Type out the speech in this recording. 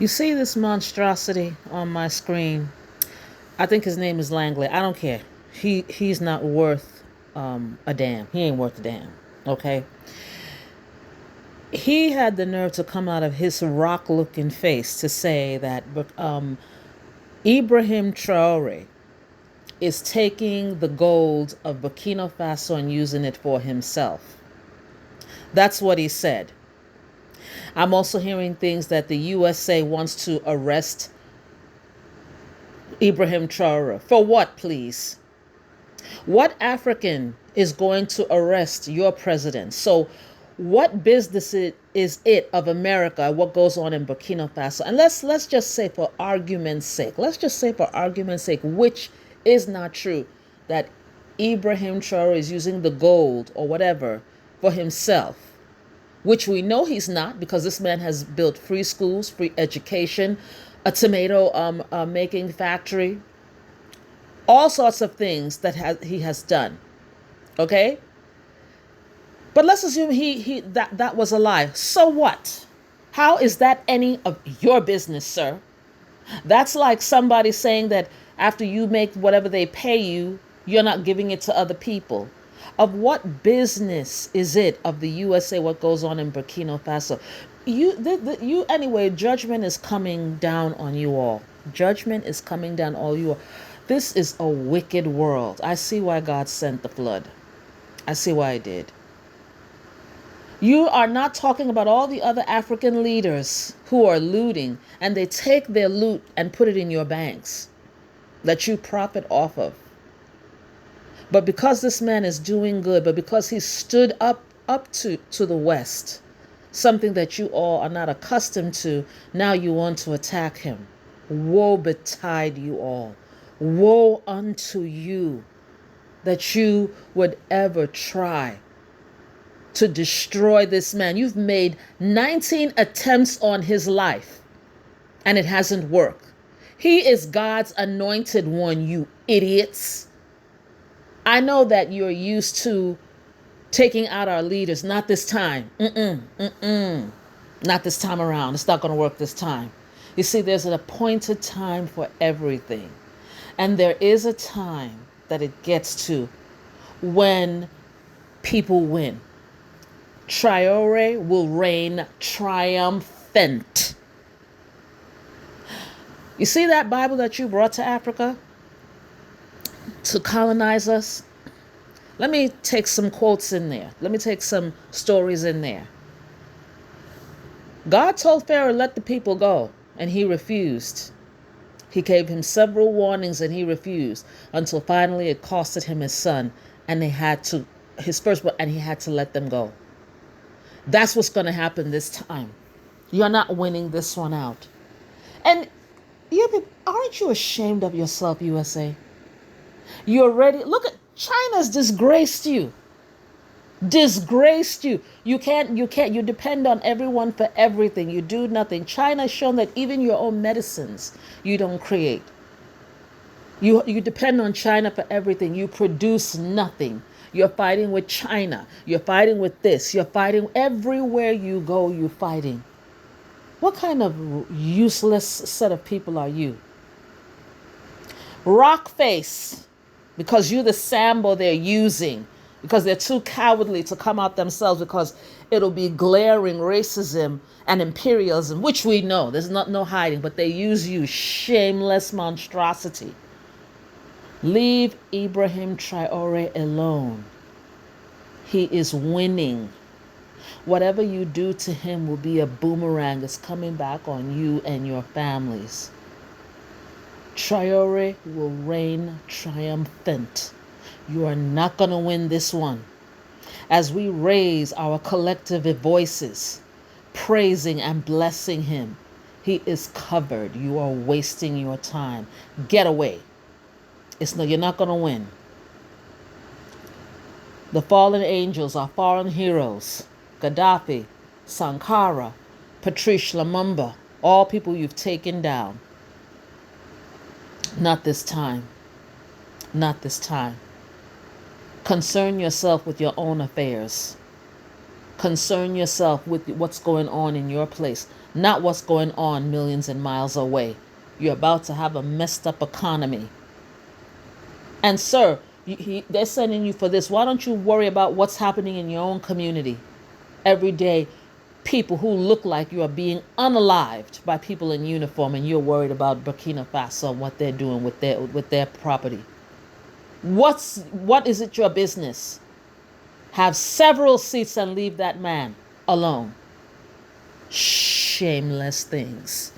You see this monstrosity on my screen? I think his name is Langley. I don't care. He's not worth a damn. He ain't worth a damn. Okay? He had the nerve to come out of his rock-looking face to say that Ibrahim Traore is taking the gold of Burkina Faso and using it for himself. That's what he said. I'm also hearing things that the USA wants to arrest Ibrahim Traore. For what, please? What African is going to arrest your president? So what business is it of America, what goes on in Burkina Faso? And let's just say for argument's sake, which is not true, that Ibrahim Traore is using the gold or whatever for himself, which we know he's not, because this man has built free schools, free education, a tomato making factory, all sorts of things that he has done. Okay? But let's assume that was a lie. So what? How is that any of your business, sir? That's like somebody saying that after you make whatever they pay you, you're not giving it to other people. Of what business is it of the USA what goes on in Burkina Faso? Anyway, judgment is coming down on you all. Judgment is coming down on you all. This is a wicked world. I see why God sent the flood. I see why He did. You are not talking about all the other African leaders who are looting, and they take their loot and put it in your banks that you profit off of. But because this man is doing good, but because he stood up to the West, something that you all are not accustomed to, now you want to attack him. Woe betide you all. Woe unto you that you would ever try to destroy this man. You've made 19 attempts on his life, and it hasn't worked. He is God's anointed one, you idiots. I know that you're used to taking out our leaders. Not this time. Not this time around. It's not going to work this time. You see, there's an appointed time for everything. And there is a time that it gets to when people win. Traore will reign triumphant. You see that Bible that you brought to Africa to colonize us? Let me take some quotes in there. Let me take some stories in there. God told Pharaoh, let the people go, and he refused. He gave him several warnings and he refused, until finally it costed him his son, and his firstborn, and he had to let them go. That's what's going to happen this time. You're not winning this one out. And aren't you ashamed of yourself, USA? You're ready. Look at China's disgraced you. Disgraced you. You depend on everyone for everything. You do nothing. China's shown that even your own medicines you don't create. You depend on China for everything. You produce nothing. You're fighting with China. You're fighting with this. You're fighting everywhere you go, you're fighting. What kind of useless set of people are you? Rock face. Because you're the sample they're using. Because they're too cowardly to come out themselves, because it'll be glaring racism and imperialism, which we know. There's no hiding. But they use you. Shameless monstrosity. Leave Ibrahim Traore alone. He is winning. Whatever you do to him will be a boomerang. It's coming back on you and your families. Traore will reign triumphant. You are not going to win this one. As we raise our collective voices, praising and blessing him, he is covered. You are wasting your time. Get away. You're not going to win. The fallen angels are fallen heroes. Gaddafi, Sankara, Patrice Lumumba, all people you've taken down. Not this time. Not this time. Concern yourself with your own affairs. Concern yourself with what's going on in your place. not what's going on millions and miles away. You're about to have a messed up economy. And sir, they're sending you for this. Why don't you worry about what's happening in your own community? Every day, people who look like you are being unalived by people in uniform, and you're worried about Burkina Faso and what they're doing with their property. What is it your business? Have several seats and leave that man alone. Shameless things.